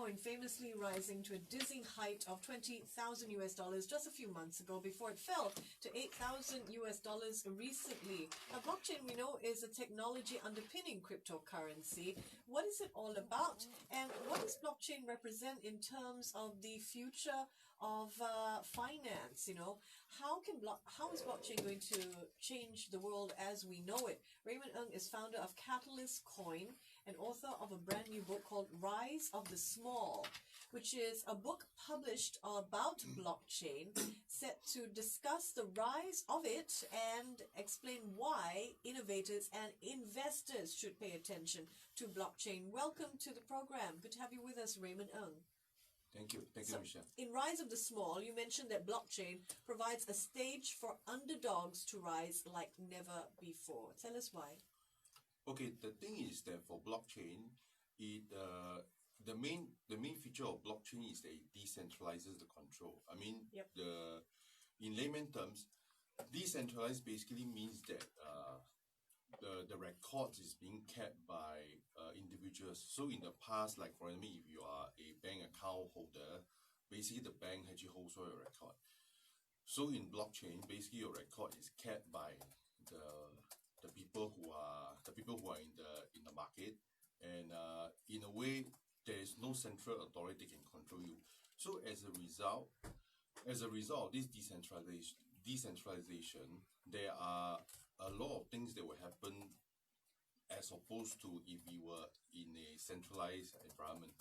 Bitcoin famously rising to a dizzying height of $20,000 just a few months ago before it fell to $8,000 recently. Now, blockchain, we know, is a technology underpinning cryptocurrency. What is it all about, and what does blockchain represent in terms of the future of finance? How is blockchain going to change the world as we know it? Raymond Ng is founder of Catalyst Coin and author of a brand new book called Rise of the Small, which is a book published about blockchain, set to discuss the rise of it and explain why innovators and investors should pay attention to blockchain. Welcome to the program. Good to have you with us, Raymond Ng. Thank you. Thank you, Michelle. In Rise of the Small, you mentioned that blockchain provides a stage for underdogs to rise like never before. Tell us why. Okay, the thing is that for blockchain, the main feature of blockchain is that it decentralizes the control. I mean, Yep. In layman terms, decentralized basically means that the records is being kept by individuals. So in the past, like for example, if you are a bank account holder, basically the bank actually holds all your record. So in blockchain, basically your record is kept by the people who are in the market, and in a way there is no central authority can control you. So as a result of this decentralization, there are a lot of things that will happen as opposed to if we were in a centralized environment.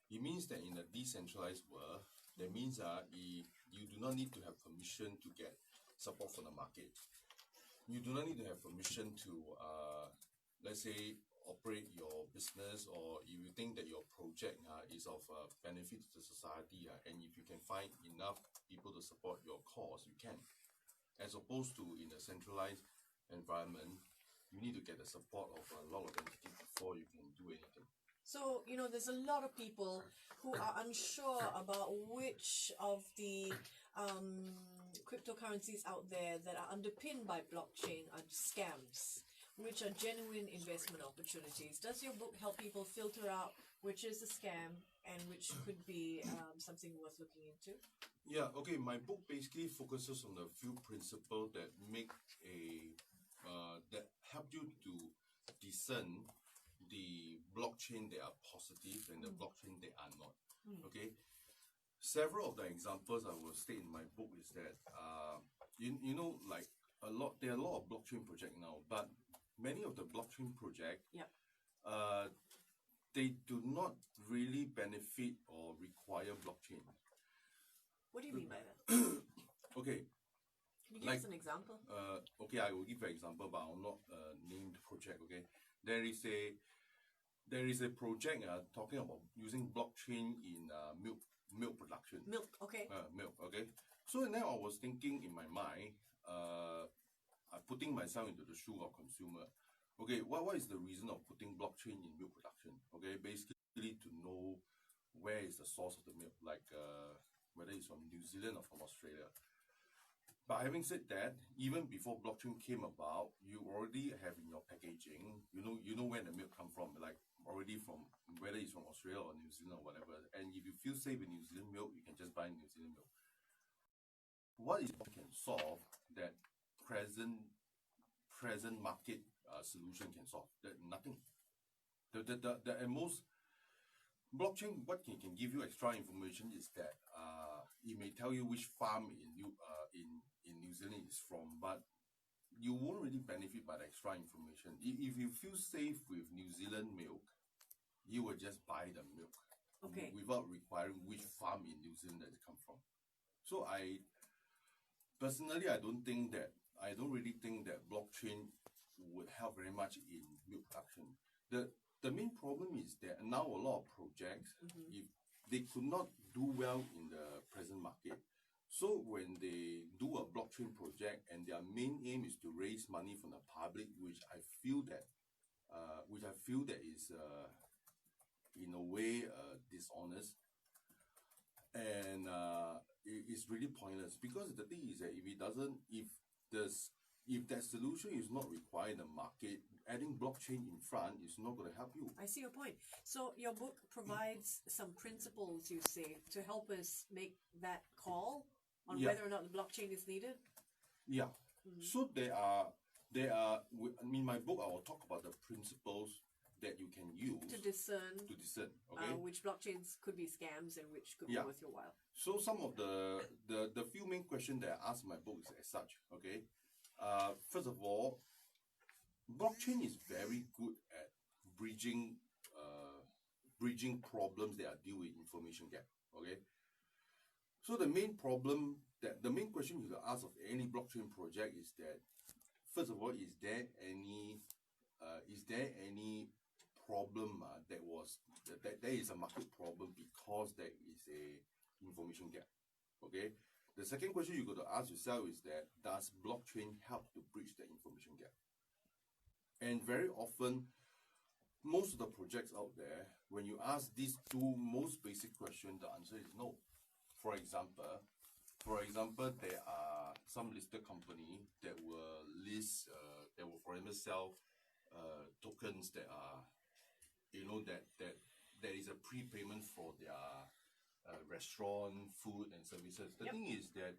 It means that in a decentralized world, that means you do not need to have permission to get support from the market. You do not need to have permission to, let's say, operate your business, or if you think that your project is of benefit to the society, and if you can find enough people to support your cause, you can. As opposed to in a centralized environment, you need to get the support of a lot of entities before you can do anything. So, there's a lot of people who are unsure about which of the cryptocurrencies out there that are underpinned by blockchain are scams, which are genuine investment opportunities. Does your book help people filter out which is a scam and which could be something worth looking into? Yeah, okay. My book basically focuses on a few principles that that help you to discern the blockchain that are positive and the blockchain that are not. Okay. Several of the examples I will state in my book is that like there are a lot of blockchain projects now, but many of the blockchain projects, they do not really benefit or require blockchain. What do you mean by that? Okay. Can you give us an example? Okay, I will give an example, but I will not name the project. Okay, there is a project talking about using blockchain in milk production. Milk, okay. Milk, okay. So now I was thinking in my mind, putting myself into the shoe of consumer. Okay, what is the reason of putting blockchain in milk production? Okay, basically to know where is the source of the milk, like whether it's from New Zealand or from Australia. But having said that, even before blockchain came about, you already have in your packaging, you know where the milk come from, like already from whether it's from Australia or New Zealand or whatever. And if you feel safe with New Zealand milk, you can just buy New Zealand milk. What is can solve that present market solution can solve? That nothing. At most, blockchain what can give you extra information is that it may tell you which farm in New Zealand is from, but you won't really benefit by the extra information. If you feel safe with New Zealand milk, you will just buy the milk, okay, without requiring which farm in New Zealand that it come from. So personally, I don't really think that blockchain would help very much in milk production. The main problem is that now a lot of projects, if they could not do well in the present market, so when they do a blockchain project and their main aim is to raise money from the public, which I feel that is in a way dishonest, and it is really pointless, because the thing is that if if that solution is not required in the market, adding blockchain in front is not going to help you. I see your point. So your book provides some principles, you say, to help us make that call on Yeah. whether or not the blockchain is needed. Yeah. So there are, in my book, I will talk about the principles that you can use To discern okay? which blockchains could be scams and which could Yeah. be worth your while. So some of the few main questions that I ask in my book is as such, okay? First of all, blockchain is very good at bridging problems that are due with information gap, okay? So the main question you can ask of any blockchain project is that, first of all, is there any problem that there is a market problem because there is a information gap, okay? The second question you got to ask yourself is that, does blockchain help to bridge the information gap? And very often, most of the projects out there, when you ask these two most basic questions, the answer is no. For example, there are some listed company that will for example sell tokens that are, that there is a prepayment for their restaurant, food and services. The thing is that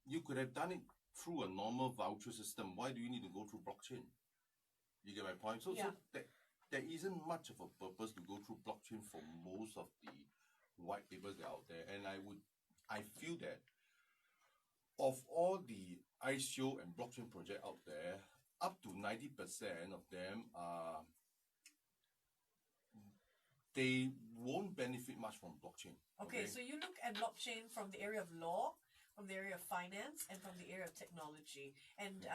you could have done it through a normal voucher system. Why do you need to go through blockchain? You get my point? So there isn't much of a purpose to go through blockchain for most of the white papers that are out there. And I feel that of all the ICO and blockchain project out there, up to 90% of them they won't benefit much from blockchain. Okay, so you look at blockchain from the area of law, from the area of finance, and from the area of technology. And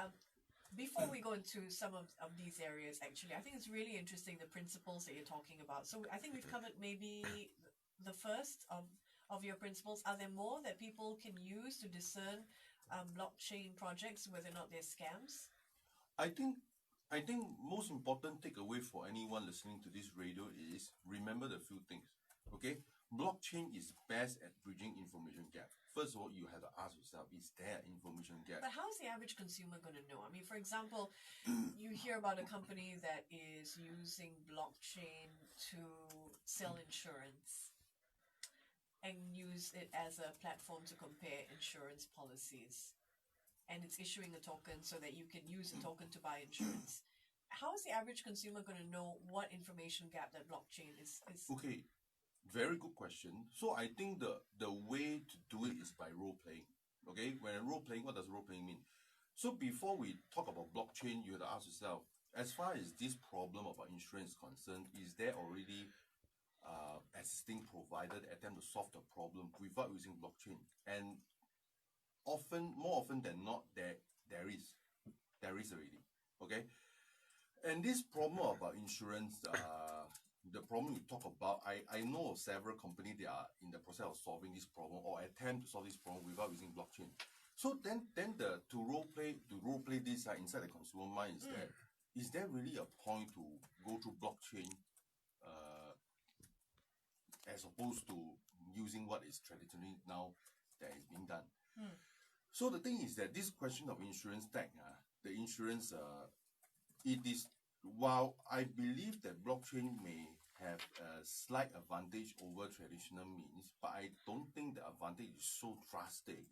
before we go into some of these areas, actually, I think it's really interesting, the principles that you're talking about. So I think we've covered maybe the first of your principles. Are there more that people can use to discern blockchain projects, whether or not they're scams? I think most important takeaway for anyone listening to this radio is, remember the few things, okay? Blockchain is best at bridging information gap. First of all, you have to ask yourself, is there an information gap? But how is the average consumer going to know? I mean, for example, you hear about a company that is using blockchain to sell insurance and use it as a platform to compare insurance policies. And it's issuing a token so that you can use a token to buy insurance. How is the average consumer going to know what information gap that blockchain is? Okay, very good question. So I think the way to do it is by role playing. Okay, when role playing, what does role playing mean? So before we talk about blockchain, you have to ask yourself, as far as this problem about insurance is concerned, is there already existing provider that attempt to solve the problem without using blockchain? And more often than not, there is already. Okay, and this problem about insurance, the problem you talk about, I know of several companies that are in the process of solving this problem or attempt to solve this problem without using blockchain. So then to role play this inside the consumer mind is that, is there really a point to go through blockchain as opposed to using what is traditionally now that is being done? So the thing is that this question of insurance tech, the insurance, it is, while I believe that blockchain may have a slight advantage over traditional means, but I don't think the advantage is so drastic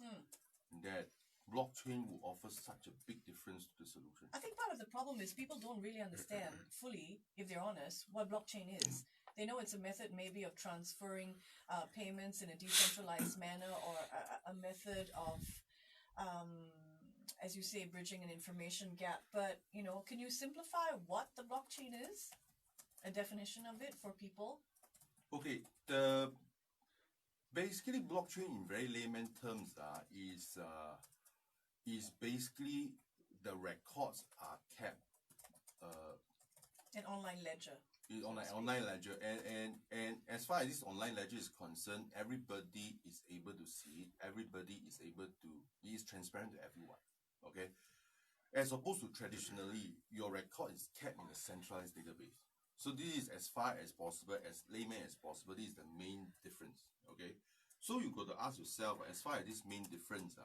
that blockchain will offer such a big difference to the solution. I think part of the problem is people don't really understand fully, if they're honest, what blockchain is. They know it's a method maybe of transferring payments in a decentralized manner, or a method of as you say, bridging an information gap. But, can you simplify what the blockchain is? A definition of it for people? Okay, basically blockchain in very layman terms is basically the records are kept an online ledger. On an online ledger, and as far as this online ledger is concerned, everybody is able to see it. It is transparent to everyone. Okay, as opposed to traditionally, your record is kept in a centralized database. So this is as far as possible, as layman as possible. This is the main difference. Okay, so you got to ask yourself, as far as this main difference,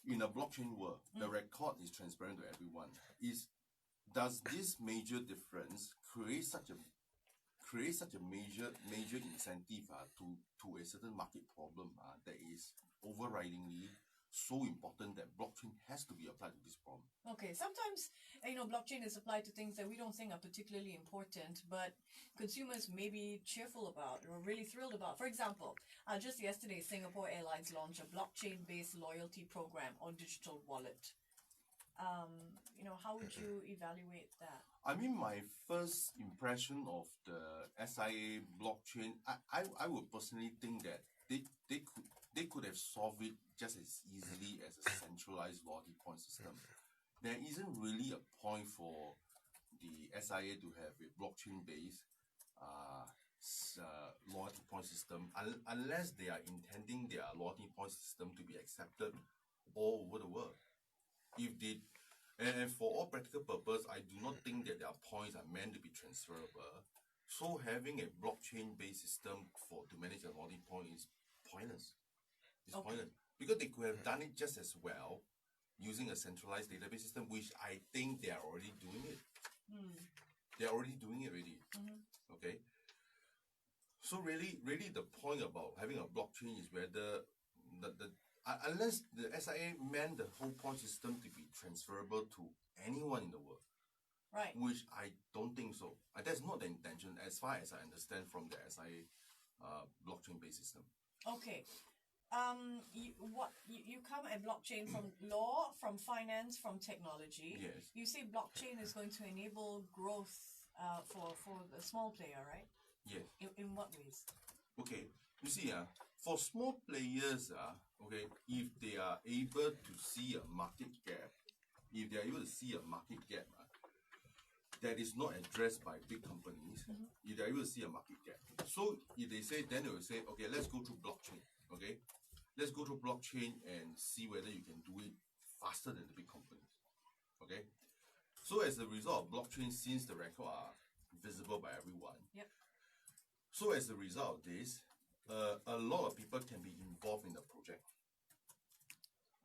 in a blockchain world, the record is transparent to everyone. Does this major difference create such a major incentive to a certain market problem that is overridingly so important that blockchain has to be applied to this problem? Okay, sometimes, blockchain is applied to things that we don't think are particularly important, but consumers may be cheerful about or really thrilled about. For example, just yesterday, Singapore Airlines launched a blockchain-based loyalty program or digital wallet. How would you evaluate that? I mean, my first impression of the SIA blockchain, I would personally think that they could have solved it just as easily as a centralized loyalty point system. There isn't really a point for the SIA to have a blockchain-based loyalty point system unless they are intending their loyalty point system to be accepted all over the world. If they and for all practical purpose, I do not think that their points are meant to be transferable. So having a blockchain-based system to manage a loyalty point is pointless. It's pointless because they could have done it just as well using a centralized database system, which I think they are already doing it. They are already doing it already. Okay. So really, the point about having a blockchain is whether unless the SIA meant the whole point system to be transferable to anyone in the world, right? Which I don't think so. That's not the intention, as far as I understand from the SIA blockchain-based system. Okay. You come at blockchain from law, from finance, from technology. Yes. You say blockchain is going to enable growth for the small player, right? Yes. In what ways? Okay. You see, for small players, okay, if they are able to see a market gap, that is not addressed by big companies, if they are able to see a market gap. So if they say, then they will say, okay, let's go through blockchain, okay? Let's go through blockchain and see whether you can do it faster than the big companies, okay? So as a result of blockchain, since the records are visible by everyone, yep. So as a result of this, a lot of people can be involved in the project.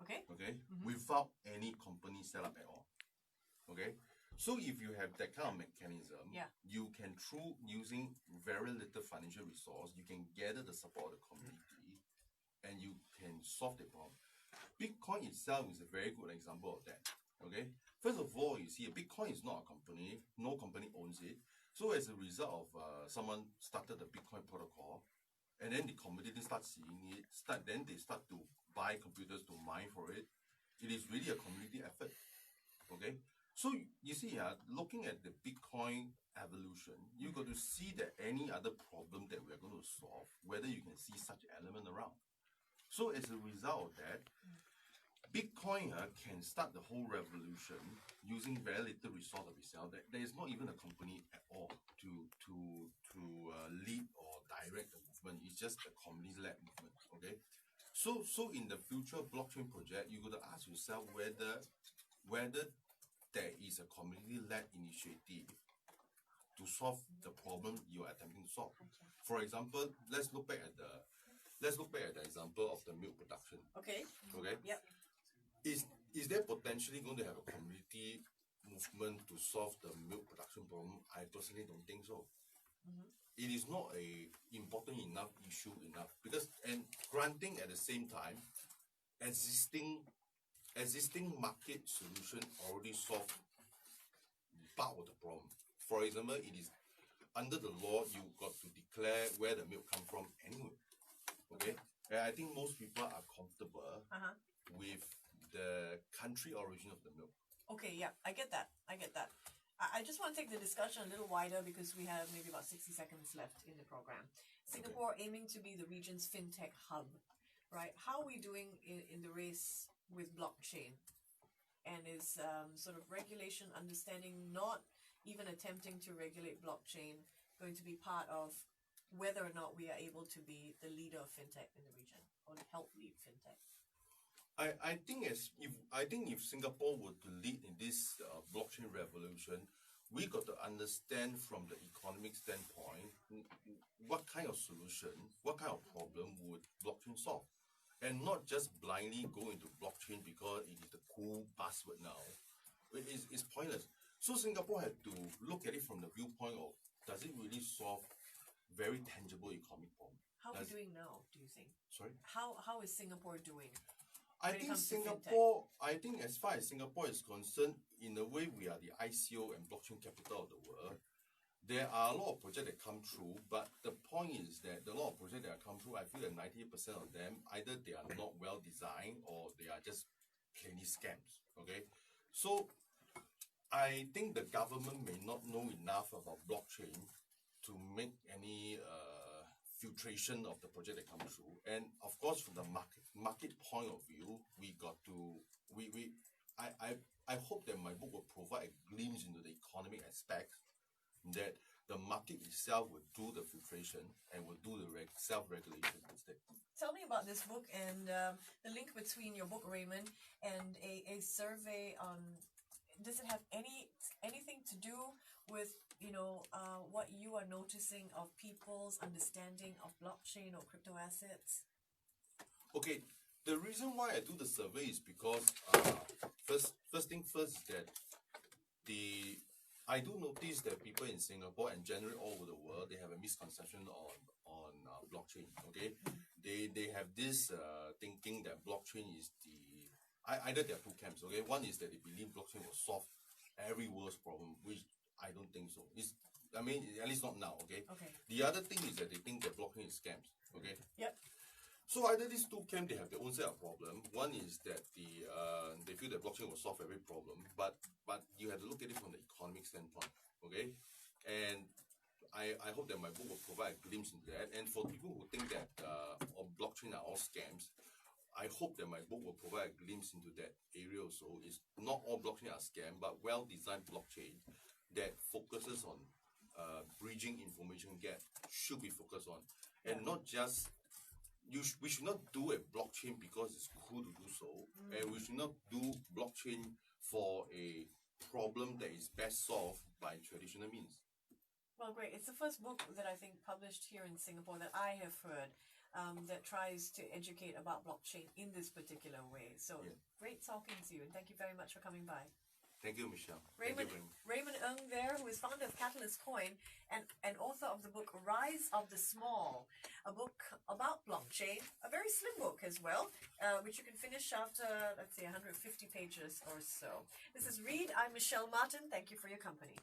Okay. Okay. Without any company set up at all. Okay. So if you have that kind of mechanism, you can, through using very little financial resource, you can gather the support of the community, and you can solve the problem. Bitcoin itself is a very good example of that. Okay. First of all, you see, Bitcoin is not a company. No company owns it. So as a result of someone started the Bitcoin protocol, and then the community start seeing it, then they start to buy computers to mine for it. It is really a community effort. Okay, so you see, looking at the Bitcoin evolution, you got to see that any other problem that we are going to solve, whether you can see such element around. So as a result of that, Bitcoin can start the whole revolution using very little resource of itself. There is not even a company at all to lead or direct the movement. It's just a community-led movement. Okay, so in the future blockchain project, you got to ask yourself whether there is a community-led initiative to solve the problem you are attempting to solve. For example, let's look back at the example of the milk production. Okay. Okay. Yep. Is there potentially going to have a community movement to solve the milk production problem? I personally don't think so. It is not a important enough issue because, and granting at the same time, existing market solution already solve part of the problem. For example, it is under the law you got to declare where the milk come from anyway. Okay, and I think most people are comfortable with the country origin of the milk. Okay, yeah, I get that. I just want to take the discussion a little wider because we have maybe about 60 seconds left in the program. Singapore aiming to be the region's fintech hub, right? How are we doing in the race with blockchain? And is sort of regulation, understanding, not even attempting to regulate blockchain, going to be part of whether or not we are able to be the leader of fintech in the region or help lead fintech? I think if Singapore were to lead in this blockchain revolution, we got to understand from the economic standpoint what kind of solution, what kind of problem would blockchain solve. and not just blindly go into blockchain because it is the cool buzzword now. It's pointless. So Singapore had to look at it from the viewpoint of, does it really solve very tangible economic problem? How are we doing now, do you think? Sorry? How is Singapore doing? I think Singapore, I think as far as Singapore is concerned, in a way we are the ICO and blockchain capital of the world. There are a lot of projects that come through, but the point is that the lot of projects that come through, I feel that 90% of them, either they are not well designed or they are just plainly scams. Okay? So I think the government may not know enough about blockchain to make any filtration of the project that comes through. And of course, from the market point of view, we got to I hope that my book will provide a glimpse into the economic aspect, that the market itself will do the filtration and will do the self-regulation instead. Tell me about this book and the link between your book, Raymond, and a survey on. Does it have anything to do with what you are noticing of people's understanding of blockchain or crypto assets? Okay, the reason why I do the survey is because first thing first is that I do notice that people in Singapore and generally all over the world, they have a misconception on blockchain. Okay, they have this thinking that blockchain is either there are two camps. Okay, one is that they believe blockchain will solve every world's problem, which I don't think so. I mean, at least not now. Okay. Okay. The other thing is that they think that blockchain is scams. Okay. Yep. So either these two camps, they have their own set of problem. One is that they feel that blockchain will solve every problem, but you have to look at it from the economic standpoint. Okay. And I hope that my book will provide a glimpse into that. And for people who think that blockchain are all scams, I hope that my book will provide a glimpse into that area also. It's not all blockchain are scam, but well-designed blockchain that focuses on bridging information gap should be focused on. And not just, we should not do a blockchain because it's cool to do so. And we should not do blockchain for a problem that is best solved by traditional means. Well, great. It's the first book that I think published here in Singapore that I have heard that tries to educate about blockchain in this particular way. So great talking to you, and thank you very much for coming by. Thank you, Michelle. Raymond Ng there, who is founder of Catalyst Coin and author of the book Rise of the Small, a book about blockchain, a very slim book as well, which you can finish after, let's say, 150 pages or so. This is Read. I'm Michelle Martin. Thank you for your company.